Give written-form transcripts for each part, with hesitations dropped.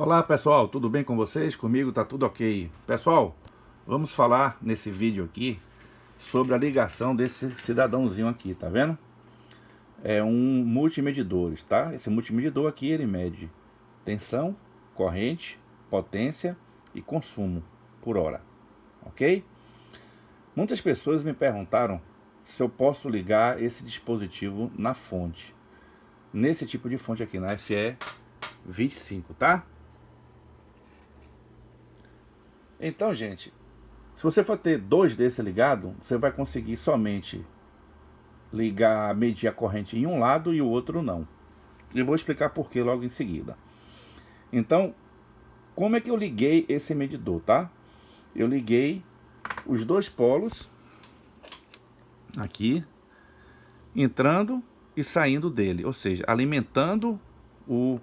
Olá pessoal, tudo bem com vocês? Comigo tá tudo ok. Pessoal, vamos falar nesse vídeo aqui sobre a ligação desse cidadãozinho aqui, tá vendo? É um multimedidores, tá? Esse multimedidor aqui ele mede tensão, corrente, potência e consumo por hora, ok? Muitas pessoas me perguntaram se eu posso ligar esse dispositivo na fonte, nesse tipo de fonte aqui, na FE 25, tá? Então, gente, se você for ter dois desse ligado, você vai conseguir somente medir a corrente em um lado e o outro não. E vou explicar por que logo em seguida. Então, como é que eu liguei esse medidor, tá? Eu liguei os dois polos aqui, entrando e saindo dele, ou seja, alimentando o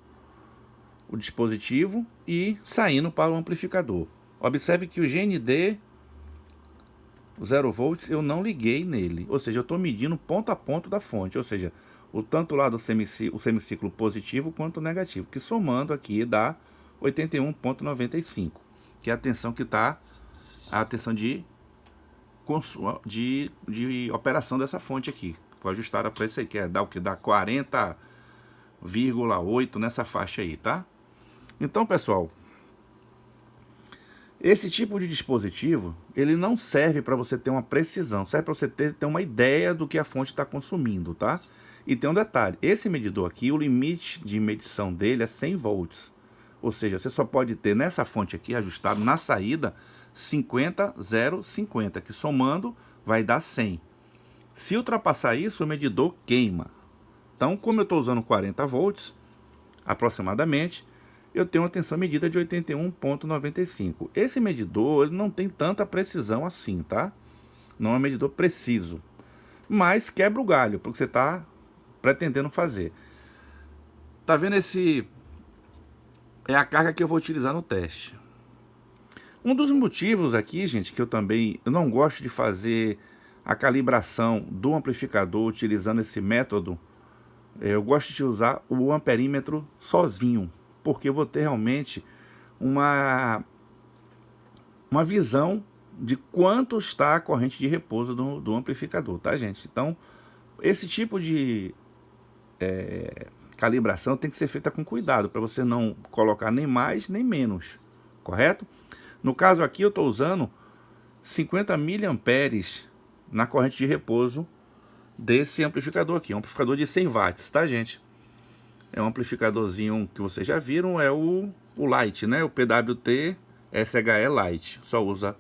dispositivo e saindo para o amplificador. Observe que o GND 0 volts eu não liguei nele, ou seja, eu estou medindo ponto a ponto da fonte, ou seja, o tanto lá do semiciclo positivo quanto o negativo, que somando aqui dá 81,95, que é a tensão que está, a tensão de operação dessa fonte aqui. Vou ajustar para isso aí, que é dar o que dá 40,8 nessa faixa aí, tá? Então, pessoal, esse tipo de dispositivo, ele não serve para você ter uma precisão, serve para você ter uma ideia do que a fonte está consumindo, tá? E tem um detalhe, esse medidor aqui, o limite de medição dele é 100 volts. Ou seja, você só pode ter nessa fonte aqui, ajustado na saída, 50,050, que somando vai dar 100. Se ultrapassar isso, o medidor queima. Então, como eu estou usando 40 volts, aproximadamente, eu tenho uma tensão medida de 81,95. Esse medidor ele não tem tanta precisão assim, tá? Não é um medidor preciso, mas quebra o galho, porque você está pretendendo fazer. Tá vendo esse? É a carga que eu vou utilizar no teste. Um dos motivos aqui, gente, que eu não gosto de fazer a calibração do amplificador utilizando esse método, eu gosto de usar o amperímetro sozinho, porque eu vou ter realmente uma visão de quanto está a corrente de repouso do amplificador, tá, gente? Então, esse tipo de calibração tem que ser feita com cuidado, para você não colocar nem mais nem menos, correto? No caso aqui eu estou usando 50 miliamperes na corrente de repouso desse amplificador aqui, um amplificador de 100 watts, tá, gente? É um amplificadorzinho que vocês já viram, é o Lite, né? O PWT SHE Lite. Só usa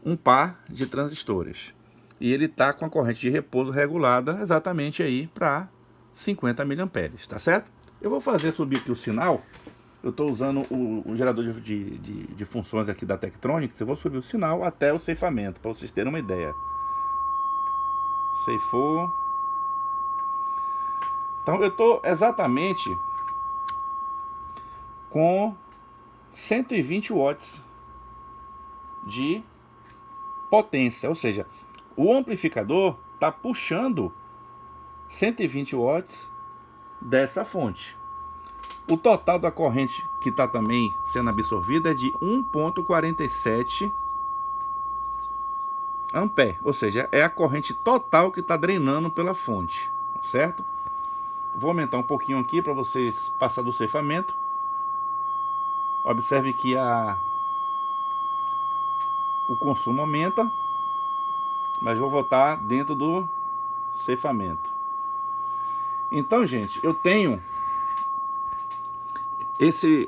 um par de transistores. E ele tá com a corrente de repouso regulada exatamente aí para 50 miliamperes, tá certo? Eu vou fazer subir aqui o sinal. Eu estou usando o gerador de funções aqui da Tektronix. Eu vou subir o sinal até o ceifamento, para vocês terem uma ideia. Ceifou. Então eu estou exatamente com 120 watts de potência, ou seja, o amplificador está puxando 120 watts dessa fonte. O total da corrente que está também sendo absorvida é de 1,47 ampere, ou seja, é a corrente total que está drenando pela fonte, certo? Vou aumentar um pouquinho aqui para vocês passar do ceifamento. Observe que o consumo aumenta, mas vou voltar dentro do ceifamento. Então, gente, eu tenho esse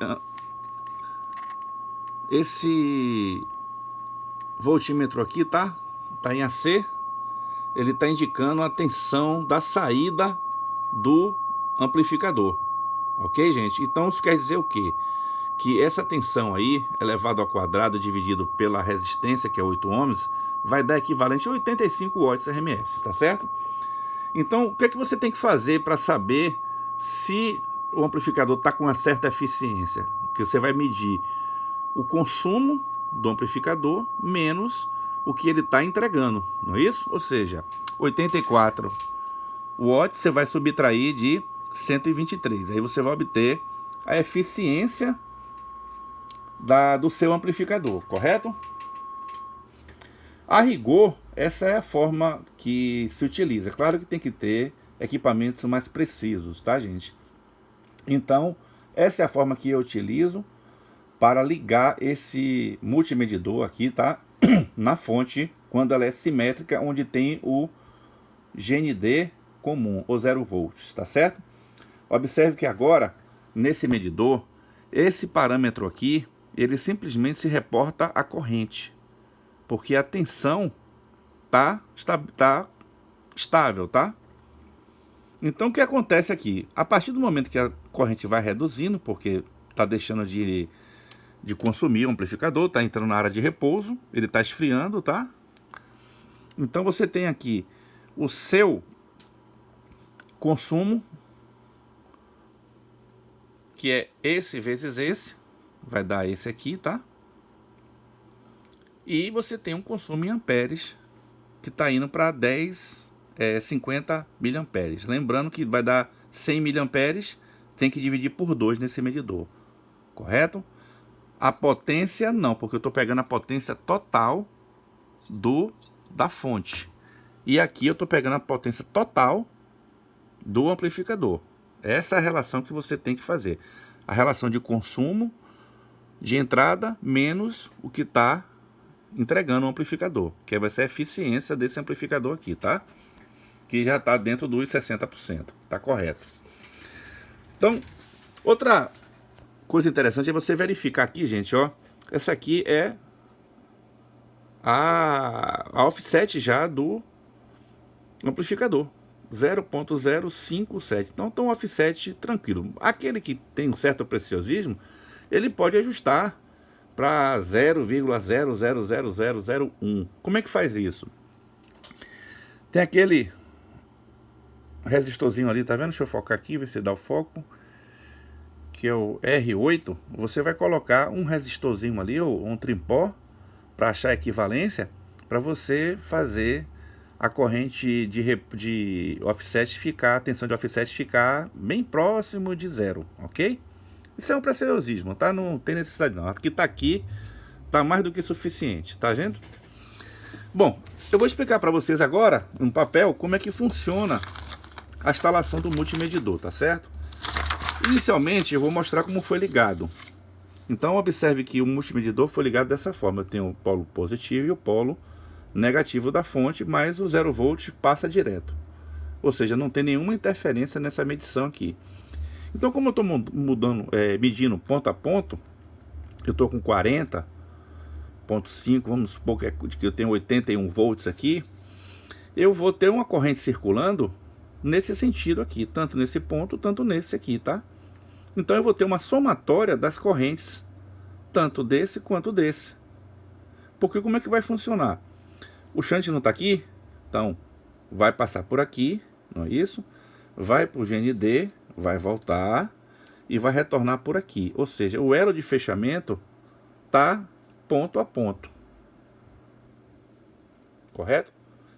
voltímetro aqui, tá? Tá em AC. Ele tá indicando a tensão da saída do amplificador. Ok, gente? Então isso quer dizer o quê? Que essa tensão aí, elevado ao quadrado dividido pela resistência, que é 8 ohms, vai dar equivalente a 85 watts RMS, tá certo? Então, o que é que você tem que fazer para saber se o amplificador está com uma certa eficiência? Que você vai medir o consumo do amplificador menos o que ele está entregando, não é isso? Ou seja, 84 watts você vai subtrair de 123, aí você vai obter a eficiência do seu amplificador, correto? A rigor, essa é a forma que se utiliza. Claro que tem que ter equipamentos mais precisos, tá, gente? Então, essa é a forma que eu utilizo para ligar esse multimedidor aqui, tá? Na fonte, quando ela é simétrica, onde tem o GND comum, ou 0 volts, tá certo? Observe que agora, nesse medidor, esse parâmetro aqui, ele simplesmente se reporta à corrente, porque a tensão tá estável, tá? Então o que acontece aqui? A partir do momento que a corrente vai reduzindo, porque está deixando de consumir o amplificador, está entrando na área de repouso, ele está esfriando, tá? Então você tem aqui o seu consumo, que é esse vezes esse, vai dar esse aqui, tá? E você tem um consumo em amperes, que está indo para 50 miliamperes. Lembrando que vai dar 100 miliamperes, tem que dividir por 2 nesse medidor, correto? A potência não, porque eu estou pegando a potência total da fonte. E aqui eu estou pegando a potência total do amplificador. Essa é a relação que você tem que fazer. A relação de consumo de entrada menos o que está entregando o amplificador, que vai ser a eficiência desse amplificador aqui, tá? Que já está dentro dos 60%, tá correto. Então, outra coisa interessante é você verificar aqui, gente, ó. Essa aqui é a offset já do amplificador, 0.057. Então, um offset tranquilo. Aquele que tem um certo preciosismo, ele pode ajustar para 0,000001. Como é que faz isso? Tem aquele resistorzinho ali, tá vendo? Deixa eu focar aqui, ver se dá o foco. Que é o R8. Você vai colocar um resistorzinho ali, ou um trimpó, para achar a equivalência, para você fazer a corrente de offset ficar, a tensão de offset ficar bem próximo de zero, ok? Isso é um preciosismo, tá? Não tem necessidade não. Aqui tá mais do que suficiente, tá, gente? Bom, eu vou explicar para vocês agora, no papel, como é que funciona a instalação do multimedidor, tá certo? Inicialmente, eu vou mostrar como foi ligado. Então, observe que o multimedidor foi ligado dessa forma. Eu tenho o polo positivo e o polo negativo da fonte, mas o 0 volt passa direto. Ou seja, não tem nenhuma interferência nessa medição aqui. Então, como eu estou medindo ponto a ponto, eu estou com 40,5, vamos supor que eu tenho 81 volts aqui, eu vou ter uma corrente circulando nesse sentido aqui, tanto nesse ponto, tanto nesse aqui, tá? Então eu vou ter uma somatória das correntes, tanto desse quanto desse. Porque como é que vai funcionar? O shunt não está aqui, então vai passar por aqui, não é isso? Vai para o GND, vai voltar e vai retornar por aqui. Ou seja, o elo de fechamento tá ponto a ponto. Correto?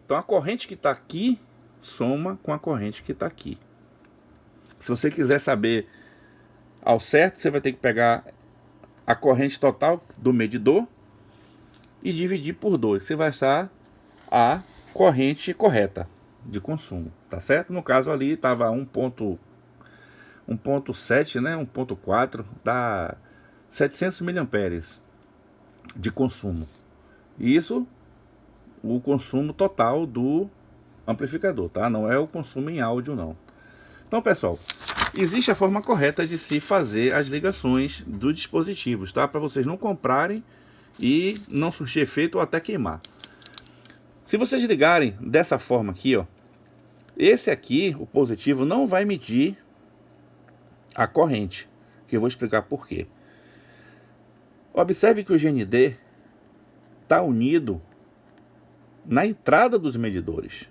Então a corrente que está aqui soma com a corrente que está aqui. Se você quiser saber ao certo, você vai ter que pegar a corrente total do medidor e dividir por 2. Você vai achar a corrente correta de consumo, tá certo? No caso ali estava 1.7, né? 1.4, dá 700 miliamperes de consumo. Isso o consumo total do amplificador, tá? Não é o consumo em áudio, não. Então, pessoal, existe a forma correta de se fazer as ligações dos dispositivos, tá? Para vocês não comprarem e não surtir efeito ou até queimar. Se vocês ligarem dessa forma aqui, ó, esse aqui, o positivo, não vai medir a corrente, que eu vou explicar por quê. Observe que o GND está unido na entrada dos medidores.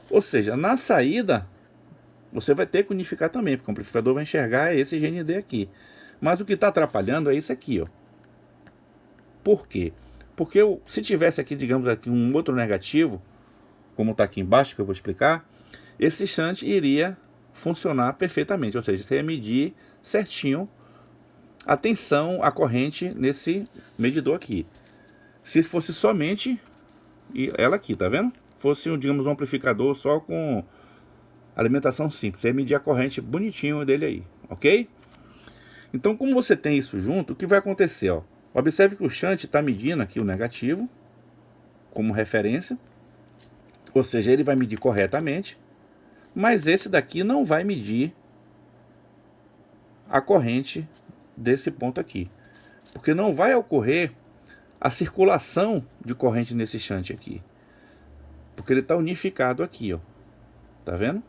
Ou seja, na saída, você vai ter que unificar também, porque o amplificador vai enxergar esse GND aqui. Mas o que está atrapalhando é isso aqui, ó. Por quê? Porque se tivesse aqui, digamos, aqui um outro negativo, como está aqui embaixo, que eu vou explicar, esse shunt iria funcionar perfeitamente. Ou seja, você ia medir certinho a tensão, a corrente nesse medidor aqui. Se fosse somente ela aqui, tá vendo? Fosse, digamos, um amplificador só com alimentação simples, você ia medir a corrente bonitinho dele aí, ok? Então, como você tem isso junto, o que vai acontecer, ó? Observe que o shunt está medindo aqui o negativo como referência, ou seja, ele vai medir corretamente, mas esse daqui não vai medir a corrente desse ponto aqui, porque não vai ocorrer a circulação de corrente nesse shunt aqui, porque ele está unificado aqui, ó, tá vendo?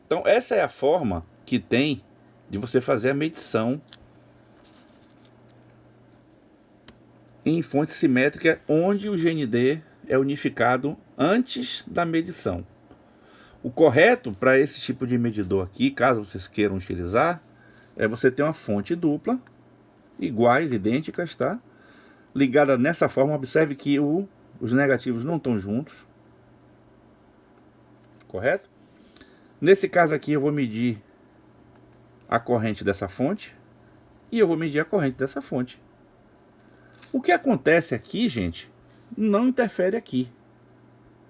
Então essa é a forma que tem de você fazer a medição em fonte simétrica, onde o GND é unificado antes da medição. O correto para esse tipo de medidor aqui, caso vocês queiram utilizar, é você ter uma fonte dupla, iguais, idênticas, tá? Ligada nessa forma. Observe que os negativos não estão juntos, correto? Nesse caso aqui eu vou medir a corrente dessa fonte e eu vou medir a corrente dessa fonte. O que acontece aqui, gente, não interfere aqui,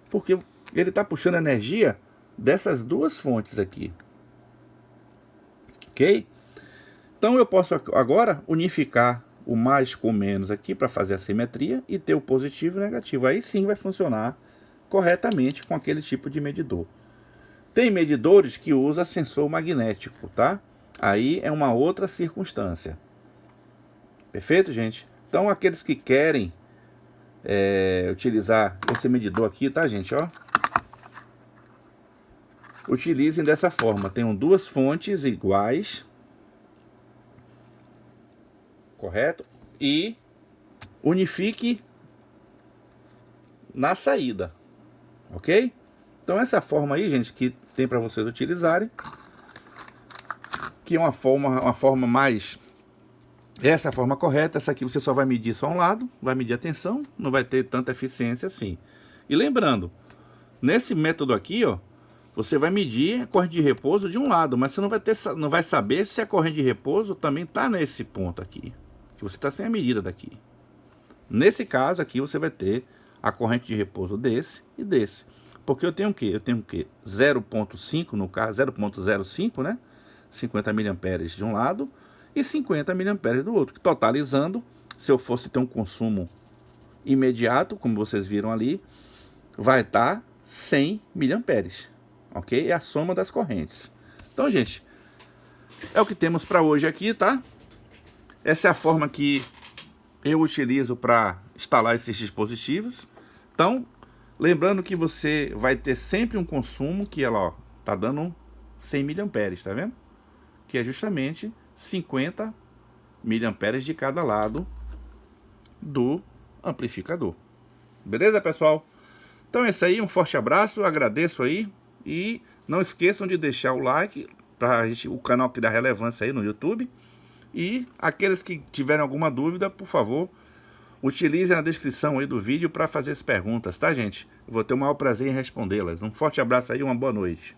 porque ele está puxando energia dessas duas fontes aqui, ok? Então eu posso agora unificar o mais com o menos aqui para fazer a simetria e ter o positivo e o negativo. Aí sim vai funcionar corretamente com aquele tipo de medidor. Tem medidores que usam sensor magnético, tá? Aí é uma outra circunstância. Perfeito, gente? Então aqueles que querem utilizar esse medidor aqui, tá, gente? Ó, utilizem dessa forma. Tenham duas fontes iguais, correto? E unifique na saída, ok? Então essa forma aí, gente, que tem para vocês utilizarem, que é uma forma mais... Essa é a forma correta. Essa aqui você só vai medir só um lado, vai medir a tensão, não vai ter tanta eficiência assim. E lembrando, nesse método aqui, ó, você vai medir a corrente de repouso de um lado, mas você não vai saber se a corrente de repouso também está nesse ponto aqui, que você está sem a medida daqui. Nesse caso aqui você vai ter a corrente de repouso desse e desse. Porque eu tenho o quê? Eu tenho o quê? 0.5 no caso, 0.05, né? 50 mA de um lado e 50 mA do outro. Totalizando, se eu fosse ter um consumo imediato, como vocês viram ali, vai estar 100 mA, ok? É a soma das correntes. Então, gente, é o que temos para hoje aqui, tá? Essa é a forma que eu utilizo para instalar esses dispositivos. Então, lembrando que você vai ter sempre um consumo que ela, ó, tá dando 100 mA, tá vendo? Que é justamente 50 mA de cada lado do amplificador. Beleza, pessoal? Então é isso aí, um forte abraço, agradeço aí e não esqueçam de deixar o like para o canal criar relevância aí no YouTube. E aqueles que tiverem alguma dúvida, por favor, utilizem a descrição aí do vídeo para fazer as perguntas, tá, gente? Eu vou ter o maior prazer em respondê-las. Um forte abraço aí, uma boa noite.